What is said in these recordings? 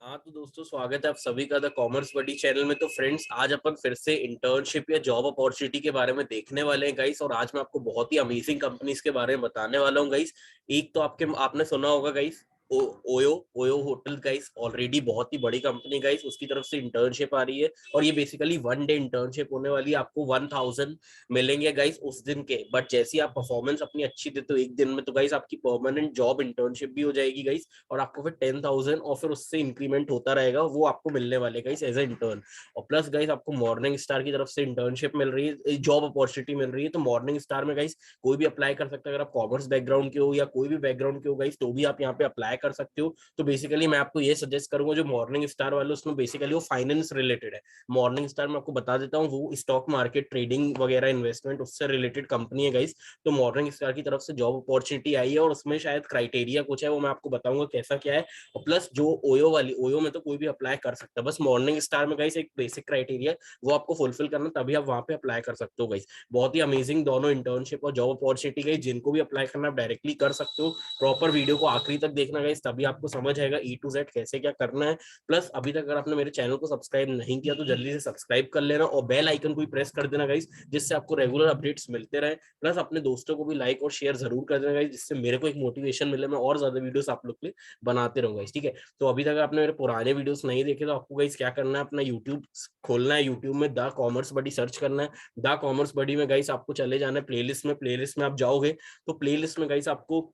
हाँ तो दोस्तों, स्वागत है आप सभी का द कॉमर्स बडी चैनल में। तो फ्रेंड्स, आज अपन फिर से इंटर्नशिप या जॉब अपॉर्चुनिटी के बारे में देखने वाले हैं गाइस। और आज मैं आपको बहुत ही अमेजिंग कंपनीज के बारे में बताने वाला हूँ गाइस। एक तो आपने सुना होगा guys, OYO OYO hotel guys, already बहुत ही बड़ी कंपनी गाइस, उसकी तरफ से इंटर्नशिप आ रही है। और ये बेसिकली 1 डे इंटर्नशिप होने वाली है। आपको 1000 मिलेंगे गाइस उस दिन के। बट जैसी आप परफॉर्मेंस अपनी अच्छी देते हो एक दिन में, तो गाइस आपकी परमानेंट जॉब इंटर्नशिप भी हो जाएगी गाइस। और आपको फिर 10,000 और फिर उससे इंक्रीमेंट होता रहेगा, वो आपको मिलने वाले गाइस एज ए इंटर्न। और प्लस गाइस आपको मॉर्निंग स्टार की तरफ से इंटर्नशिप मिल रही है, जॉब अपॉर्चुनिटी मिल रही है। तो मॉर्निंग स्टार में गाइस कोई भी अप्लाई कर सकता है। अगर आप कॉमर्स बैकग्राउंड के हो या कोई भी बैकग्राउंड के हो गाइस, तो भी आप यहाँ पे अप्लाई कर सकते हो। तो बेसिकली मैं आपको ये सजेस्ट करूंगा, जो मॉर्निंग स्टार वाले, उसमें बेसिकली वो फाइनेंस रिलेटेड है। मॉर्निंग स्टार में आपको बता देता हूँ, वो स्टॉक मार्केट ट्रेडिंग वगैरह इन्वेस्टमेंट उससे रिलेटेड कंपनी है गाइस। तो मॉर्निंग स्टार की तरफ से जॉब अपॉर्चुनिटी आई है, और उसमें शायद क्राइटेरिया कुछ है, वो मैं आपको बताऊंगा कैसा क्या है। और प्लस जो ओयो में तो कोई भी अप्लाई कर सकता है, बस मॉर्निंग स्टार में गाइस एक बेसिक क्राइटेरिया वो आपको फुलफिल करना, तभी आप वहां पे अप्लाई कर सकते हो गाइस। बहुत ही अमेजिंग दोनों इंटर्नशिप और जॉब अपॉर्चुनिटी गाइस, जिनको भी अप्लाई करना आप डायरेक्टली कर सकते हो। प्रॉपर वीडियो को आखिरी तक देखना गाइस, तभी आपको समझ आएगा E to Z कैसे क्या करना है। प्लस अभी तक अगर आपने मेरे चैनल को सब्सक्राइब नहीं किया, तो जल्दी से सब्सक्राइब कर लेना और बेल आइकन को भी प्रेस कर देना गाइस, जिससे आपको रेगुलर अपडेट्स मिलते रहे। प्लस अपने दोस्तों को भी लाइक और शेयर जरूर कर देना गाइस, जिससे मेरे को एक मोटिवेशन मिले, मैं और ज्यादा वीडियोस आप लोग के लिए बनाते रहूंगा गाइस, ठीक है। तो अभी तक आपने मेरे पुराने वीडियोस नहीं देखे, तो आपको गाइस क्या करना है, अपना यूट्यूब खोलना है, यूट्यूब में द कॉमर्स बडी सर्च करना है। द कॉमर्स बडी में गाइस आपको चले जाना है प्लेलिस्ट में आप जाओगे, तो प्लेलिस्ट में गाइस आपको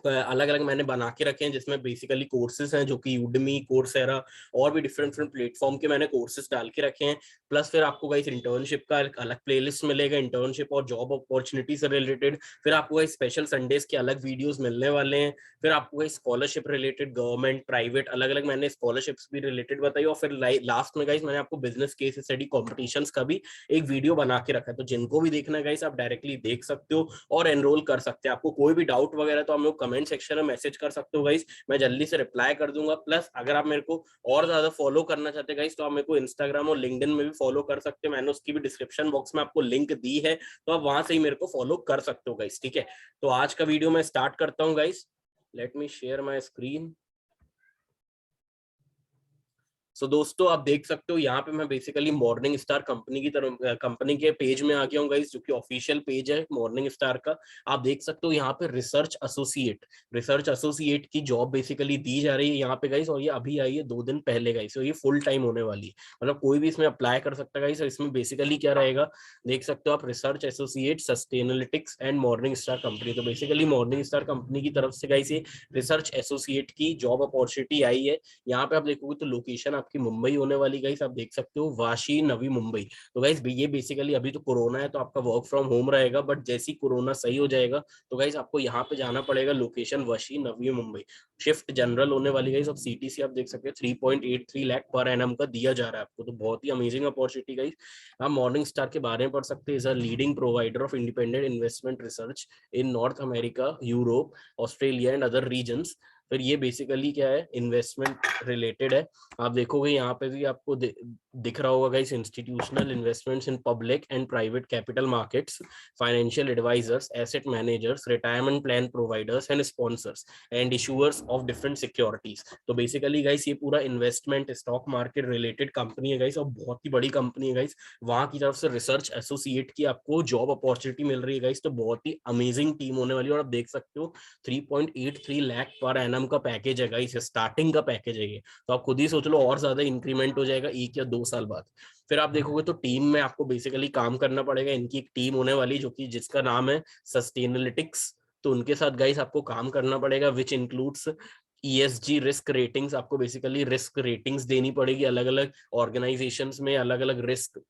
अलग अलग मैंने बना के रखे हैं, जिसमें बेसिकली कोर्सेज हैं, जो कि यूडमी, कोर्सेरा और भी डिफरेंट डिफरेंट प्लेटफॉर्म के मैंने कोर्सेज डाल के रखे हैं। प्लस फिर आपको गाइस इंटर्नशिप का एक अलग प्लेलिस्ट मिलेगा, इंटर्नशिप और जॉब अपॉर्चुनिटी से रिलेटेड। फिर आपको गाइस स्पेशल संडेज के अलग वीडियोस मिलने वाले हैं। फिर आपको guys scholarship related, government, private, अलग अलग मैंने स्कॉलरशिप्स भी रिलेटेड बताई। और फिर लास्ट में गाइस मैंने आपको बिजनेस केस स्टडी कॉम्पिटिशन का भी एक वीडियो बना के रखा है। तो जिनको भी देखना है गाइस, आप डायरेक्टली देख सकते हो और एनरोल कर सकते हैं। आपको कोई भी डाउट वगैरह तो हम लोग कमेंट सेक्शन में मैसेज कर सकते हो गाइस, मैं जल्दी से रिप्लाई कर दूंगा। प्लस अगर आप मेरे को और ज्यादा फॉलो करना चाहते हैं गाइस, तो आप मेरे को इंस्टाग्राम और लिंक्डइन में भी फॉलो कर सकते हो। मैंने उसकी भी डिस्क्रिप्शन बॉक्स में आपको लिंक दी है, तो आप वहां से ही मेरे को फॉलो कर सकते हो गाइस, ठीक है। तो आज का वीडियो मैं स्टार्ट करता हूँ guys. Let me share my screen. So दोस्तों, आप देख सकते हो यहाँ पे मैं बेसिकली मॉर्निंग स्टार कंपनी की तरफ, कंपनी के पेज में आ गया हूँ गाइस, जो कि ऑफिशियल पेज है मॉर्निंग स्टार का। आप देख सकते हो यहाँ पे रिसर्च एसोसिएट की जॉब बेसिकली दी जा रही है यहाँ पे गाइस। और ये अभी आई है 2 दिन पहले गाइस, तो ये फुल टाइम होने वाली है, मतलब कोई भी इसमें अप्लाई कर सकता है गाइस। और इसमें बेसिकली क्या रहेगा, देख सकते हो आप, research associate, Sustainalytics and Morningstar company. तो बेसिकली मॉर्निंग स्टार कंपनी की तरफ से गाइस ये रिसर्च एसोसिएट की जॉब अपॉर्चुनिटी आई है। यहाँ पे आप देखोगे तो लोकेशन आपकी मुंबई होने वाली गाइस, आप देख सकते हो, वाशी, नवी मुंबई। तो गाइस ये बेसिकली अभी तो कोरोना है, तो आपका वर्क फ्रॉम होम रहेगा। बट जैसी कोरोना सही हो जाएगा, तो गाइस आपको यहाँ पे जाना पड़ेगा, location Vashi, Navi Mumbai. Shift general होने वाली गाइस। और CTC आप देख सकते हो 3.83 लाख पर एनम का दिया जा रहा है आपको। तो बहुत ही अमेजिंग अपॉर्चुनिटी गाइस। आप मॉर्निंग स्टार के बारे में पढ़ सकते हैं। Is a leading provider of independent investment research in North America, Europe, Australia and other regions. फिर ये बेसिकली क्या है, इन्वेस्टमेंट रिलेटेड है। आप देखोगे यहाँ पे भी आपको दिख रहा होगा guys, institutional investments in public and private capital markets, financial advisers, asset managers, retirement plan providers and sponsors and issuers of different securities. तो बेसिकली गाइस ये पूरा investment, stock market related company है गाइस, और बहुत ही बड़ी company है guys. वहां की तरफ से रिसर्च एसोसिएट की आपको जॉब अपॉर्चुनिटी मिल रही है गाइस। तो बहुत ही अमेजिंग टीम होने वाली है। और आप देख सकते हो 3.83 लाख पर एनम का पैकेज है गाइस, स्टार्टिंग का पैकेज है ये। तो आप खुद ही सोच लो, और ज्यादा इंक्रीमेंट हो जाएगा 1 या 2 साल बाद। फिर आप देखोगे तो टीम में आपको बेसिकली काम करना पड़ेगा। इनकी एक टीम होने वाली, जो कि जिसका नाम है सस्टेनालिटिक्स। तो उनके साथ गाइस आपको काम करना पड़ेगा, which includes ESG risk ratings. आपको बेसिकली रिस्क रेटिंग्स देनी पड़ेगी अलग अलग ऑर्गेनाइजेशंस में, अलग अलग रिस्क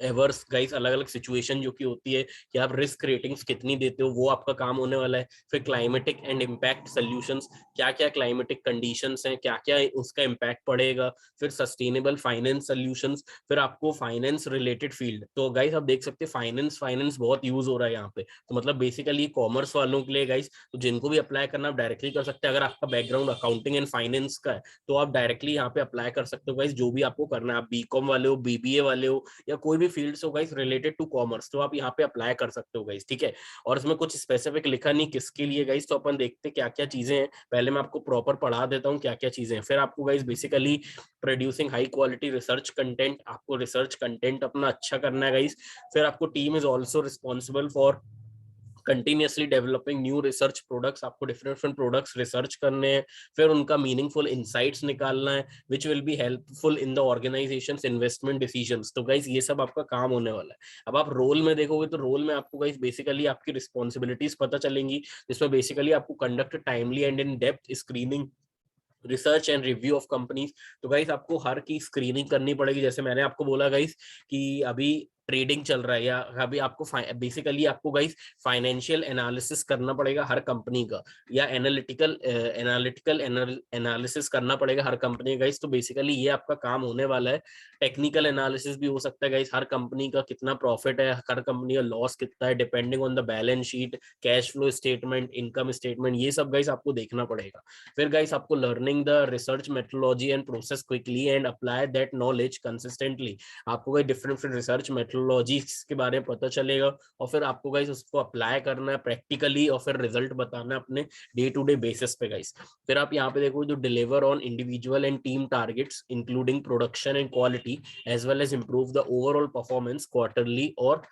एवर्स गाइस, अलग अलग सिचुएशन जो कि होती है कि आप रिस्क रेटिंग्स कितनी देते हो, वो आपका काम होने वाला है। फिर क्लाइमेटिक एंड इम्पैक्ट सोल्यूशंस, क्या क्या क्लाइमेटिक कंडीशंस हैं, क्या क्या उसका इम्पैक्ट पड़ेगा। फिर सस्टेनेबल फाइनेंस सोल्यूशंस। फिर आपको फाइनेंस रिलेटेड फील्ड, तो गाइस आप देख सकते हैं फाइनेंस फाइनेंस बहुत यूज हो रहा है यहाँ पे। तो मतलब बेसिकली कॉमर्स वालों के लिए गाइस, तो जिनको भी अप्लाई करना आप डायरेक्टली कर सकते हैं। अगर आपका बैकग्राउंड अकाउंटिंग एंड फाइनेंस का है, तो आप डायरेक्टली यहाँ पे अप्लाई कर सकते हो गाइस, जो भी आपको करना है। आप BCom वाले हो, BBA वाले हो, या कोई भी भी फील्ड्स हो गाइस रिलेटेड टू कॉमर्स, तो आप यहाँ पे अप्लाई कर सकते हो गाइस, ठीक है। और इसमें कुछ स्पेसिफिक लिखा नहीं किसके लिए गाइस, तो अपन देखते क्या क्या चीजें हैं। पहले मैं आपको प्रॉपर पढ़ा देता हूँ क्या क्या चीजें हैं, फिर आपको guys basically producing high quality research content, आपको रिसर्च कंटेंट अपना अच्छा करना है गाइस। फिर आपको team is also responsible for continuously developing new research products, आपको डिफरेंट डिफरेंट प्रोडक्ट्स रिसर्च करने हैं, फिर उनका मीनिंगफुल इनसाइट्स निकालना है which will be helpful in the organisations investment decisions. तो गाइस ये सब आपका काम होने वाला है। अब आप रोल में देखोगे तो रोल में आपको गाइस बेसिकली आपकी रिस्पॉन्सिबिलिटीज पता चलेंगी, जिसमें बेसिकली आपको conduct timely and in depth screening, research and review of companies. तो गाइस आपको हर की स्क्रीनिंग करनी पड़ेगी, जैसे मैंने आपको बोला गाइस कि अभी ट्रेडिंग चल रहा है या अभी आपको बेसिकली आपको गाइस फाइनेंशियल एनालिसिस करना पड़ेगा हर कंपनी का, या एनालिटिकल एनालिसिस करना पड़ेगा हर कंपनी का गाइस। तो बेसिकली ये आपका काम होने वाला है। टेक्निकल एनालिसिस भी हो सकता है गाइस, हर कंपनी का कितना प्रॉफिट है, हर कंपनी का लॉस कितना है, depending on the balance sheet, cash flow statement, income statement, ये सब गाइस आपको देखना पड़ेगा। फिर गाइस आपको learning the research methodology and process quickly and apply that knowledge consistently, आपको guys different different research methodology के बारे में पता चलेगा, और फिर आपको गाइस उसको अप्लाई करना है प्रैक्टिकली, और फिर रिजल्ट बताना है अपने डे टू डे बेसिस पे गाइस। फिर आप यहाँ पे देखो जो deliver on individual and team targets including production and quality as well as improve the overall performance quarterly और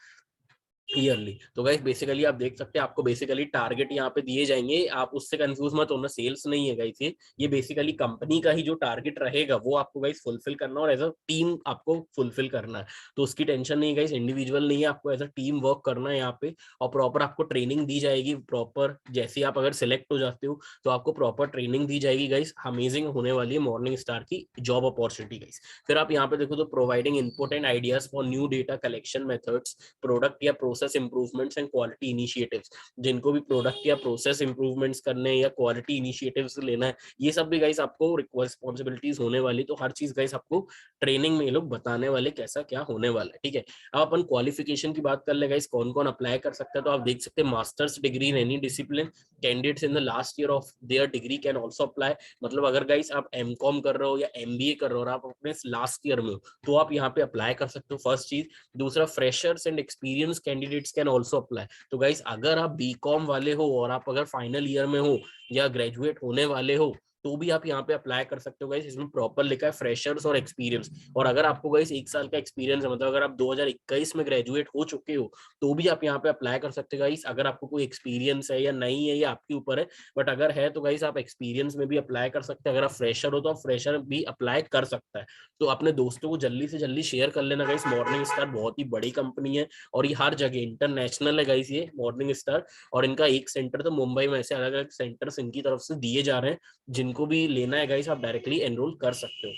ईयरली। तो गाइस बेसिकली आप देख सकते हैं आपको बेसिकली टारगेट यहाँ पे दिए जाएंगे, आप उससे कंफ्यूज मत होना, सेल्स नहीं है गाइस, ये बेसिकली कंपनी का ही जो टारगेट रहेगा वो आपको गाइस फुलफिल करना, और एज अ टीम आपको फुलफिल करना है। तो उसकी टेंशन नहीं गाइस, इंडिविजुअल नहीं है, आपको एज अ टीम वर्क करना है यहाँ पे, और प्रॉपर आपको ट्रेनिंग दी जाएगी प्रॉपर। जैसे आप अगर सिलेक्ट हो जाते हो तो आपको प्रॉपर ट्रेनिंग दी जाएगी गाइस। अमेजिंग होने वाली है मॉर्निंग स्टार की जॉब अपॉर्चुनिटी गाइस। फिर आप यहाँ पे देखो तो providing input and ideas for new data collection methods, product या process improvements and quality initiatives, जिनको भी प्रोडक्ट या प्रोसेस इंप्रूवमेंट्स करने हैं या क्वालिटी इनिशिएटिव्स लेना है, ये सब भी गाइस आपको रिस्पॉन्सिबिलिटीज होने वाली। तो हर चीज गाइस आपको ट्रेनिंग में ये लोग बताने वाले कैसा क्या होने वाला है, ठीक है। अब अपन क्वालिफिकेशन की बात कर ले गाइस, कौन कौन अप्लाई कर सकता है, तो आप देख सकते हैं masters degree in any discipline, candidates in the last year of their degree can also apply. मतलब अगर गाइस आप एमकॉम कर रहे हो या एमबीए कर रहे हो और आप अपने लास्ट ईयर में हो तो आप यहाँ पे अप्लाई कर सकते हो, फर्स्ट चीज। दूसरा, freshers and experience candidates can also apply. तो गाइस अगर आप बीकॉम वाले हो और आप अगर फाइनल ईयर में हो या ग्रेजुएट होने वाले हो तो भी आप यहाँ पे अप्लाई कर सकते हो गाइस। इसमें प्रॉपर लिखा है फ्रेशर्स और एक्सपीरियंस। और अगर आपको गाइस 1 साल का एक्सपीरियंस है, मतलब अगर आप 2021 में ग्रेजुएट हो चुके हो तो भी आप यहाँ पे अप्लाई कर सकते हो गाइस। अगर आपको कोई एक्सपीरियंस है या नहीं है ये आपके ऊपर है, बट अगर है तो गाइस आप एक्सपीरियंस में भी अप्लाई कर सकते हैं। अगर आप फ्रेशर हो तो आप फ्रेशर भी अप्लाई कर सकता है। तो अपने दोस्तों को जल्दी से जल्दी शेयर कर लेना गाइस। मॉर्निंग स्टार बहुत ही बड़ी कंपनी है और ये हर जगह इंटरनेशनल है गाइस, ये मॉर्निंग स्टार। और इनका एक सेंटर तो मुंबई में, ऐसे अलग अलग सेंटर्स इनकी तरफ से दिए जा रहे हैं। जिनको भी लेना है गाइस आप डायरेक्टली एनरोल कर सकते हो।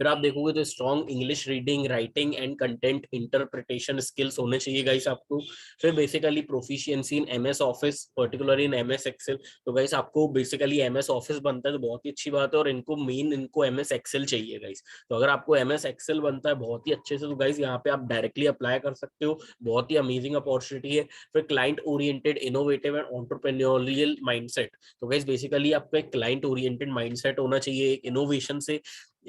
फिर आप देखोगे तो strong English reading, writing and content interpretation skills होने चाहिए गाइस आपको। फिर basically proficiency in MS Office, particularly in MS Excel. तो गाइस आपको बेसिकली एमएस ऑफिस बनता है तो बहुत ही अच्छी बात है, और इनको एमएस एक्सेल चाहिए गाइस। तो अगर आपको एमएस एक्सेल बनता है बहुत ही अच्छे से तो गाइस यहाँ पे आप डायरेक्टली अप्लाई कर सकते हो, बहुत ही अमेजिंग अपॉर्चुनिटी है। फिर client oriented, innovative and entrepreneurial mindset. तो गाइस बेसिकली आपका एक क्लाइंट ओरिएंटेड माइंडसेट होना चाहिए, एक इनोवेशन से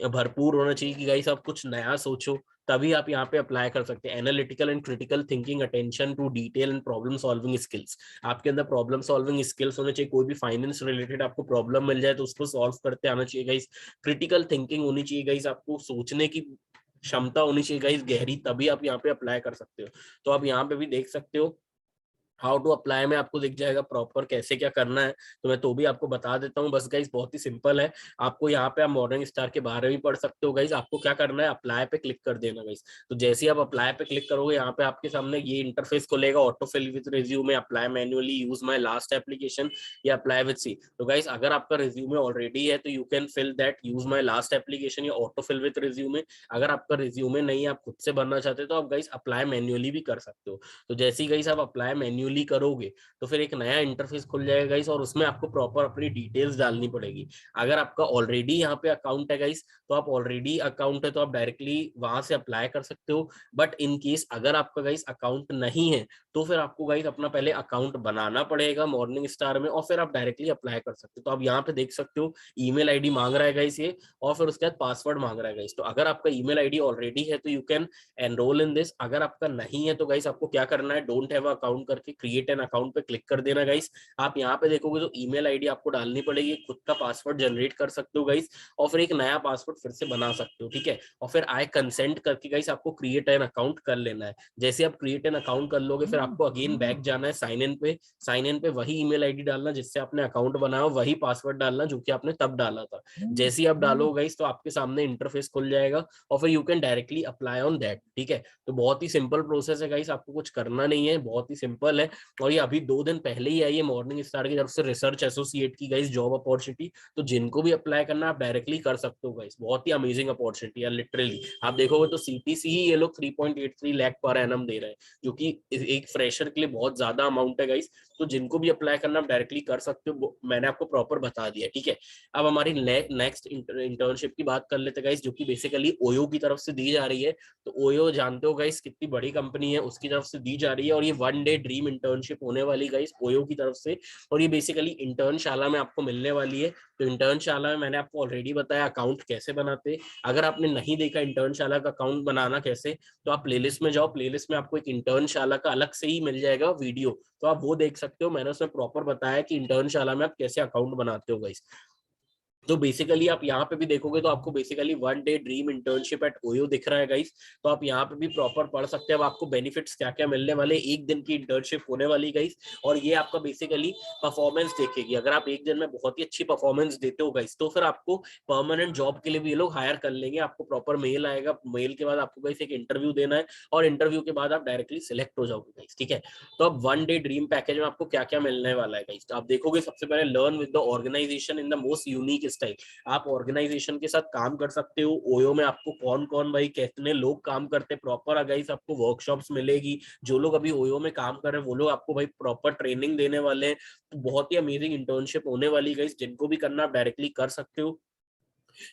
भरपूर होना चाहिए कि गाइस आप कुछ नया सोचो, तभी आप यहाँ पे अप्लाई कर सकते हैं। Analytical and critical thinking, attention to detail and problem solving skills, आपके अंदर प्रॉब्लम सॉल्विंग स्किल्स होने चाहिए। कोई भी फाइनेंस रिलेटेड आपको प्रॉब्लम मिल जाए तो उसको सॉल्व करते आना चाहिए गाइस। क्रिटिकल थिंकिंग होनी चाहिए गाइस, आपको सोचने की क्षमता होनी चाहिए गाइस गहरी, तभी आप यहाँ पे अप्लाई कर सकते हो। तो आप यहाँ पे भी देख सकते हो हाउ टू अप्लाई में आपको दिख जाएगा प्रॉपर कैसे क्या करना है। तो मैं तो भी आपको बता देता हूँ, बस गाइस बहुत ही सिंपल है। आपको यहाँ पे आप मॉर्निंग स्टार के बारे में पढ़ सकते हो गाइस। आपको क्या करना है, अप्लाई पे क्लिक कर देना गाइस। तो जैसे ही आप अप्लाई पे क्लिक करोगे यहाँ पे आपके सामने ये इंटरफेस खुलेगा, auto fill with resume, apply manually, use my last application या अप्लाई विद सी। तो गाइस अगर आपका रिज्यूमे ऑलरेडी है तो you can fill that use my last application या ऑटो फिल विद रिज्यूमे। अगर आपका रिज्यूमे नहीं है, आप खुद से भरना चाहते हो तो आप गाइस अप्लाई मैन्युअली भी कर सकते हो। तो जैसे ही गाइस आप अप्लाई मैन्युअली मैन्युअली करोगे तो फिर एक नया इंटरफेस खुल जाएगा गाइस, और उसमें आपको प्रॉपर अपनी डिटेल्स डालनी पड़ेगी। अगर आपका ऑलरेडी यहाँ पे अकाउंट है गाइस, तो आप ऑलरेडी अकाउंट है तो आप डायरेक्टली वहां से अप्लाई कर सकते हो। बट इन केस अगर आपका गाइस अकाउंट नहीं है तो फिर आपको गाइस अपना पहले अकाउंट बनाना पड़ेगा मॉर्निंग स्टार में, और फिर आप डायरेक्टली अप्लाई कर सकते हो। तो आप यहाँ पे देख सकते हो ईमेल आईडी मांग रहा है गाइस ये, और फिर उसके बाद पासवर्ड मांग रहा है गाइस। तो अगर आपका ईमेल आईडी ऑलरेडी है तो you can enrol in this. अगर आपका नहीं है तो गाइस आपको क्या करना है, डोंट हैव अकाउंट करके क्रिएट एन अकाउंट पे क्लिक कर देना गाइस। आप यहाँ पे देखोगे तो ईमेल आईडी आपको डालनी पड़ेगी, खुद का पासवर्ड जनरेट कर सकते हो गाइस, और फिर एक नया पासवर्ड फिर से बना सकते हो, ठीक है। और फिर आई कंसेंट करके गाइस आपको क्रिएट एन अकाउंट कर लेना है। जैसे आप क्रिएट एन अकाउंट कर लोगे फिर आपको अगेन बैक जाना है साइन इन पे। साइन इन पे वही ईमेल आईडी डालना जिससे आपने अकाउंट बनाया, वही पासवर्ड डालना जो कि आपने तब डाला था। जैसे ही आप डालोगे गाइस तो आपके सामने इंटरफेस खुल जाएगा, और फिर you can directly apply on that, ठीक है। तो बहुत ही सिंपल प्रोसेस है गाइस, आपको कुछ करना नहीं है, बहुत ही सिंपल है। और ये अभी 2 दिन पहले ही आई है मॉर्निंग स्टार की तरफ से रिसर्च एसोसिएट की गाइस जॉब अपॉर्चुनिटी। तो जिनको भी अप्लाई करना आप डायरेक्टली कर सकते हो गाइस, बहुत ही अमेजिंग अपॉर्चुनिटी है लिटरली। आप देखोगे तो सीटीसी ही ये लोग 3.83 लाख पर एनम दे रहे हैं, जो कि एक फ्रेशर के लिए बहुत ज्यादा अमाउंट है गाइस। तो जिनको भी अप्लाई करना आप डायरेक्टली कर सकते हो, मैंने आपको प्रॉपर बता दिया, ठीक है। अब हमारी नेक्स्ट इंटर्नशिप की बात कर लेते हैं गाइस, जो कि बेसिकली ओयो की तरफ से दी जा रही है। तो ओयो जानते हो गाइस कितनी बड़ी कंपनी है, उसकी तरफ से दी जा रही है, और ये 1 डे ड्रीम इंटर्नशिप होने वाली गाइस ओयो की तरफ से। और ये बेसिकली इंटर्नशाला में आपको मिलने वाली है। तो इंटर्नशाला में मैंने आपको ऑलरेडी बताया अकाउंट कैसे बनाते। अगर आपने नहीं देखा इंटर्नशाला का अकाउंट बनाना कैसे, तो आप प्लेलिस्ट में जाओ, प्लेलिस्ट में आपको एक इंटर्नशाला का अलग से ही मिल जाएगा वीडियो, तो आप वो देख सकते हो। मैंने उसमें प्रॉपर बताया कि इंटर्नशाला में आप कैसे अकाउंट बनाते हो गाइस। तो बेसिकली आप यहाँ पे भी देखोगे तो आपको basically 1 day dream internship at OYO दिख रहा है गाइस। तो आप यहाँ पे भी प्रॉपर पढ़ सकते हैं अब आपको बेनिफिट्स क्या क्या मिलने वाले, 1 दिन की इंटर्नशिप होने वाली गाइस। और ये आपका बेसिकली परफॉर्मेंस देखेगी। अगर आप 1 दिन में बहुत ही अच्छी परफॉर्मेंस देते हो गाइस तो फिर आपको परमानेंट जॉब के लिए भी ये लोग हायर कर लेंगे। आपको प्रॉपर मेल आएगा, मेल के बाद आपको गाइस एक इंटरव्यू देना है, और इंटरव्यू के बाद आप डायरेक्टली सिलेक्ट हो जाओगे गाइस, ठीक है। तो अब 1 डे ड्रीम पैकेज में आपको क्या क्या मिलने वाला है गाइस, तो आप देखोगे सबसे पहले learn with the organisation in the most unique style. आप ऑर्गेनाइजेशन के साथ काम कर सकते हो। ओयो में आपको कौन कौन भाई कितने लोग काम करते हैं प्रॉपर गाइस, आपको वर्कशॉप्स मिलेगी। जो लोग अभी ओयो में काम कर रहे हैं वो लोग आपको भाई प्रॉपर ट्रेनिंग देने वाले हैं। तो बहुत ही अमेजिंग इंटर्नशिप होने वाली गाइस, जिनको भी करना आप डायरेक्टली कर सकते हो।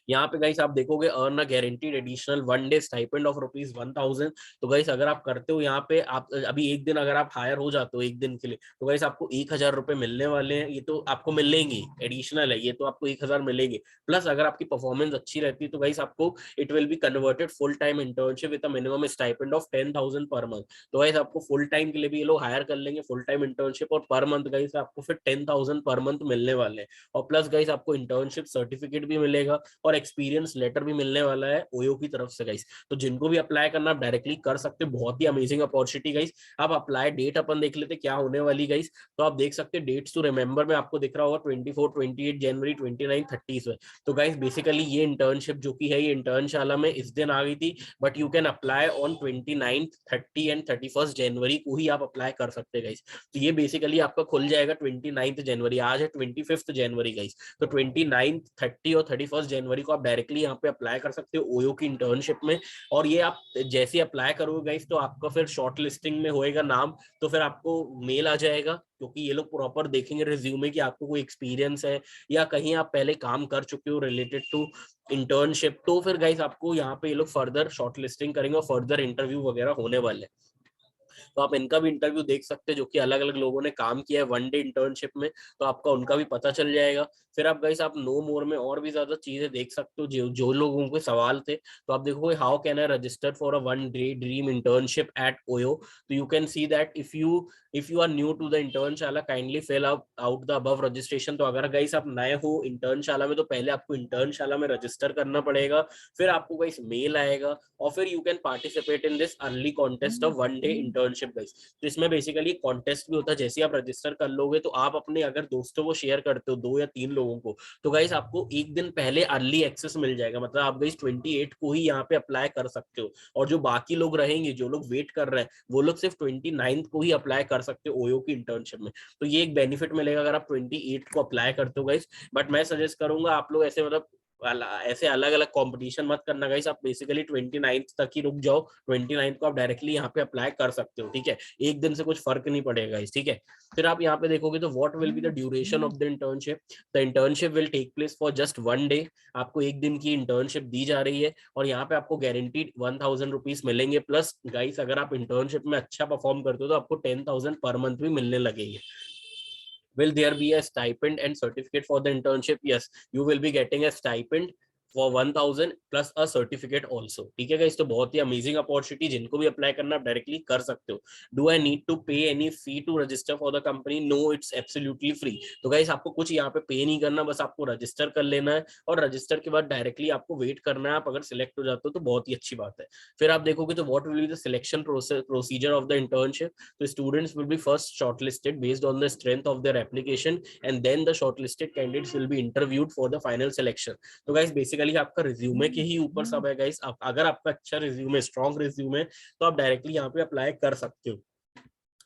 यहाँ पे गाइस आप देखोगे earn a guaranteed additional 1 day stipend of ₹1000। तो गाइस अगर आप करते हो यहाँ पे, आप अभी 1 दिन अगर आप हायर हो जाते हो 1 दिन के लिए, तो गाइस आपको ₹1000 मिलने वाले हैं। ये तो आपको मिलेंगे, एडिशनल है ये, तो आपको 1000 मिलेंगे। प्लस अगर आपकी परफॉर्मेंस अच्छी रहती है तो गाइस आपको it will be converted full time internship with a minimum stipend of 10,000 per month. तो गाइस आपको फुल टाइम के लिए भी ये लोग हायर कर लेंगे, फुल टाइम इंटर्नशिप, और पर मंथ गाइस आपको फिर 10,000 पर मंथ मिलने वाले हैं। और प्लस गाइस आपको इंटर्नशिप सर्टिफिकेट भी मिलेगा, और एक्सपीरियंस लेटर भी मिलने वाला है ओयो की तरफ से गाइस। तो जिनको भी अप्लाई करना आप डायरेक्टली कर सकते हो, बहुत ही अमेजिंग अपॉर्चुनिटी गाइस। अब अप्लाई डेट अपन देख लेते क्या होने वाली गाइस। तो आप देख सकते हैं डेट्स टू रिमेंबर में आपको दिख रहा होगा 24, 28 जनवरी, 29, 30 में। तो गाइस बेसिकली ये इंटर्नशिप जो की है ये इंटर्नशाला में इस दिन आ गई थी, but you can apply on 29, 30 and 31 जनवरी को ही आप अप्लाई कर सकते हैं गाइस। तो ये बेसिकली आपका खुल जाएगा 29 जनवरी, आज है 25 जनवरी गाइस। तो 29, 30 और 31 जनवरी को आप डायरेक्टली यहाँ पे अप्लाई कर सकते हो ओयो की इंटर्नशिप में। और ये आप जैसे अप्लाई करोगे गाइस तो आपका फिर शॉर्ट लिस्टिंग में होएगा नाम, तो फिर आपको मेल आ जाएगा, क्योंकि ये लोग प्रॉपर देखेंगे रिज्यूमे कि आपको कोई एक्सपीरियंस है या कहीं आप पहले काम कर चुके हो रिलेटेड टू इंटर्नशिप। तो फिर गाइस आपको यहाँ पे ये लोग फर्दर शॉर्ट लिस्टिंग करेंगे और फर्दर इंटरव्यू वगैरह होने वाले हैं। तो आप इनका भी इंटरव्यू देख सकते हैं, जो कि अलग अलग लोगों ने काम किया है 1 डे इंटर्नशिप में, तो आपका उनका भी पता चल जाएगा। फिर आप गाइस आप नो मोर में और भी ज्यादा चीजें देख सकते हो, जो जो लोगों के सवाल थे। तो आप देखोगे how can I register for a 1 day dream internship at OYO. तो you can see that if you are new to the Internshala kindly fill out the above registration. तो अगर गाइस आप नए हो इंटर्नशाला में तो पहले आपको इंटर्नशाला में रजिस्टर करना पड़ेगा, फिर आपको गाइस मेल आएगा, और फिर you can participate in this early contest of 1 day internship guys. तो इसमें बेसिकली कॉन्टेस्ट भी होता है, जैसे आप रजिस्टर कर लोगे तो आप अपने अगर दोस्तों को शेयर करते हो 2 या 3 लोगों को, तो गाइस आपको 1 दिन पहले अर्ली एक्सेस मिल जाएगा। मतलब आप गाइस 28 को ही यहाँ पे अप्लाई कर सकते हो, और जो बाकी लोग रहेंगे जो लोग वेट कर रहे हैं वो लोग सिर्फ 29 को ही अप्लाई कर सकते हो ओयो की इंटर्नशिप में। तो ये एक बेनिफिट मिलेगा अगर आप 28 को अप्लाई करते हो गाइस। बट मैं सजेस्ट करूंगा आप लोग ऐसे मतलब ऐसे अलग अलग कंपटीशन मत करना गाइस, आप बेसिकली 29 तक ही रुक जाओ, 29 को आप डायरेक्टली यहाँ पे अप्लाई कर सकते हो, ठीक है, एक दिन से कुछ फर्क नहीं पड़ेगा गाइस, ठीक है। फिर आप यहाँ पे देखोगे तो what will be the duration of the internship, the internship will take place for just 1 day, आपको एक दिन की इंटर्नशिप दी जा रही है और यहाँ पे आपको गारंटीड 1000 रुपीज मिलेंगे, प्लस गाइस अगर आप इंटर्नशिप में अच्छा परफॉर्म करते हो तो आपको 10,000 पर मंथ भी मिलने लगेंगे। Will there be a stipend and certificate for the internship? Yes, you will be getting a stipend for 1000 plus a certificate also, ठीक है गाइस। तो बहुत ही अमेजिंग अपॉर्चुनिटी, जिनको भी अप्लाई करना आप डायरेक्टली कर सकते हो। Do I need to pay any fee to register for the company? No, it's absolutely free. तो गाइस आपको कुछ यहाँ पे पे नहीं करना, बस आपको रजिस्टर कर लेना है और रजिस्टर के बाद डायरेक्टली आपको वेट करना है, आप अगर सिलेक्ट हो जाते हो तो बहुत ही अच्छी बात है। फिर आप देखोगे तो what will be the selection procedure of the internship, तो students will be first shortlisted based on the strength of their application and then the shortlisted candidates will be interviewed for the final selection. तो guys basically आपका resume के ही ऊपर सब है guys, अगर आपका अच्छा रिज्यूमे, स्ट्रॉन्ग रिज्यूमे, तो आप डायरेक्टली यहाँ पे अप्लाई कर सकते हो।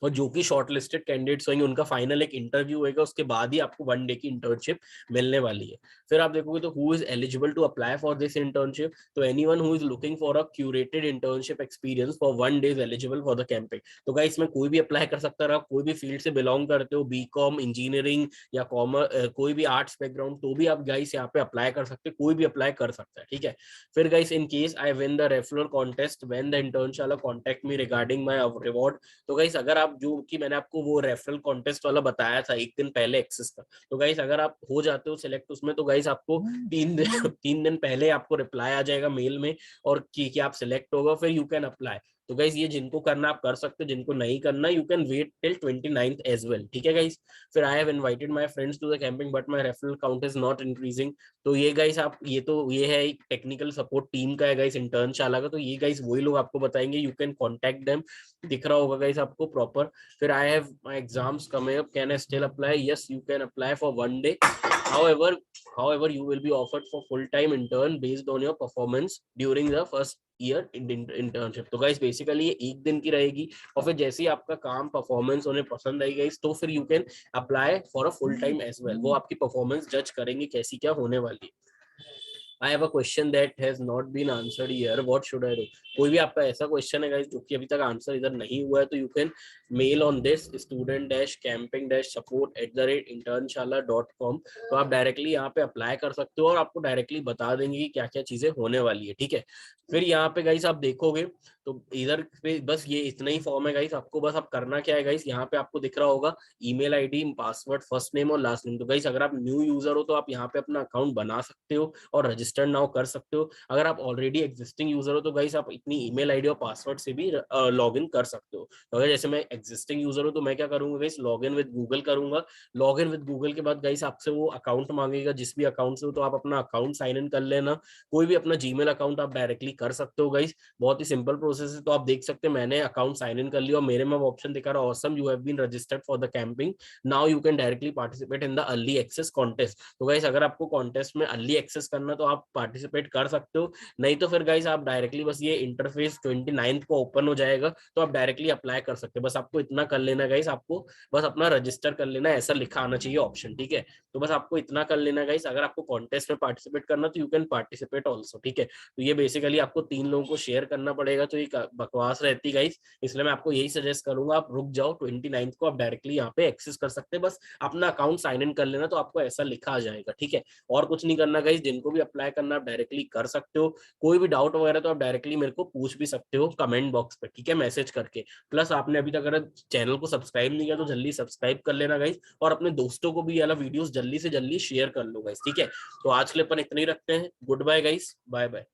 और जो कि शॉर्ट लिस्टेड कैंडिडेट्स होंगे उनका फाइनल एक इंटरव्यू होगा, उसके बाद ही आपको 1 डे की इंटर्नशिप मिलने वाली है। फिर आप देखोगे तो who is eligible to apply for this internship, तो anyone who is looking for a curated internship experience for 1 day is eligible for the camping. तो गाइस इसमें कोई भी अप्लाई कर सकता है, कोई भी फील्ड से बिलोंग करते हो, बीकॉम, इंजीनियरिंग या कॉमर्स, कोई भी आर्ट्स बैकग्राउंड, तो भी आप गाइस यहाँ पे अप्लाई कर सकते हो, कोई भी अप्लाई कर सकता है, ठीक है। फिर guys in case I win the referral contest when the Internshala contact me regarding my reward, तो गाइस अगर आप, जो कि मैंने आपको वो रेफरल कॉन्टेस्ट वाला बताया था एक दिन पहले एक्सेस का, तो गाइस अगर आप हो जाते हो सिलेक्ट उसमें, तो गाइस आपको 3 दिन पहले आपको रिप्लाई आ जाएगा मेल में और कि आप सिलेक्ट होगा, फिर यू कैन अप्लाई। तो गाइस ये जिनको करना आप कर सकते हो, जिनको नहीं करना you can wait till 29th as well, ठीक है गाइस। फिर I have invited my friends to the camping but my referral count is not increasing. तो ये गाइस आप, ये है एक टेक्निकल सपोर्ट टीम का है गाइस इंटर्नशाला का, तो ये गाइस वही लोग आपको बताएंगे, यू कैन कॉन्टेक्ट देम, दिख रहा होगा गाइस आपको प्रॉपर। फिर I have my exams coming up, can I still apply? Yes, you can apply for 1 day. However, you will be offered for full-time intern based on your performance during the first year internship। तो guys basically ये एक दिन की रहेगी और फिर जैसे ही आपका काम परफॉर्मेंस उन्हें पसंद आई गाइस, तो फिर you can apply for a full time as well. वो आपकी परफॉर्मेंस जज करेंगे कैसी क्या होने वाली है। I have a question that has not been answered here. What should I do? कोई भी आपका ऐसा क्वेश्चन है गाइस जो कि अभी तक आंसर इधर नहीं हुआ है, तो you can mail on this student-camping-support@internshala.com। तो आप डायरेक्टली यहाँ पे अप्लाई कर सकते हो और आपको डायरेक्टली बता देंगे कि क्या क्या चीजें होने वाली है, ठीक है। फिर यहाँ पे गाइस आप देखोगे तो इधर पे बस ये इतना ही फॉर्म है गाइस, आपको बस आप करना क्या है गाइस, यहाँ पे आपको दिख रहा होगा email ID, password, first name और लास्ट नेम। तो गाइस अगर आप न्यू यूजर हो तो आप यहाँ पे अपना अकाउंट बना सकते हो और रजिस्टर नाउ कर सकते हो। अगर आप ऑलरेडी एग्जिस्टिंग यूजर हो तो गाइस आप इतनी ईमेल आईडी और पासवर्ड से भी लॉग इन कर सकते हो। तो अगर जैसे मैं एग्जिस्टिंग यूजर हूँ तो मैं क्या करूंगा guys, log in with Google करूंगा। लॉग इन विद गूगल के बाद गाइस आपसे वो अकाउंट मांगेगा, जिस भी अकाउंट से हो, तो आप अपना अकाउंट साइन इन कर लेना। कोई भी अपना जीमेल अकाउंट आप डायरेक्टली कर सकते हो गाइस, बहुत ही सिंपल प्रोसेस है। तो आप देख सकते हैं मैंने अकाउंट साइन इन कर लिया और मेरे में ऑप्शन दिखा रहा है awesome you have been registered for the camping, now you can directly participate in the early access contest. तो गाइस अगर आपको कॉन्टेस्ट में अर्ली एक्सेस करना तो आप पार्टिसिपेट कर सकते हो, नहीं तो फिर गाइस आप डायरेक्टली बस ये इंटरफेस 29th को ओपन हो जाएगा तो आप डायरेक्टली अप्लाई कर सकते हो। बस आपको इतना कर लेना गाइस, आपको बस अपना रजिस्टर कर लेना, ऐसा लिखा आना चाहिए ऑप्शन, ठीक है। तो बस आपको इतना कर लेना गाइस। अगर आपको कॉन्टेस्ट में पार्टिसिपेट करना तो यू कैन पार्टिसिपेट ऑल्सो, ठीक है। तो ये बेसिकली आपको 3 लोगों को शेयर करना पड़ेगा, तो ये बकवास रहती गाइस, इसलिए मैं आपको यही सजेस्ट करूंगा आप रुक जाओ, 29th को आप डायरेक्टली यहाँ पे एक्सेस कर सकते हैं। बस अपना अकाउंट साइन इन कर लेना तो आपको ऐसा लिखा आ जाएगा, ठीक है। और कुछ नहीं करना गाइस, जिनको भी अप्लाई करना आप डायरेक्टली कर सकते हो। कोई भी डाउट वगैरह तो आप डायरेक्टली मेरे को पूछ भी सकते हो कमेंट बॉक्स पे, ठीक है, मैसेज करके। प्लस आपने अभी तक अगर चैनल को सब्सक्राइब नहीं किया तो जल्दी सब्सक्राइब कर लेना गाइस, और अपने दोस्तों को भी ये वाला वीडियोस जल्दी से जल्दी शेयर कर लो गाइस, ठीक है। तो आज के लिए अपन इतना ही रखते हैं। Good bye guys, bye bye.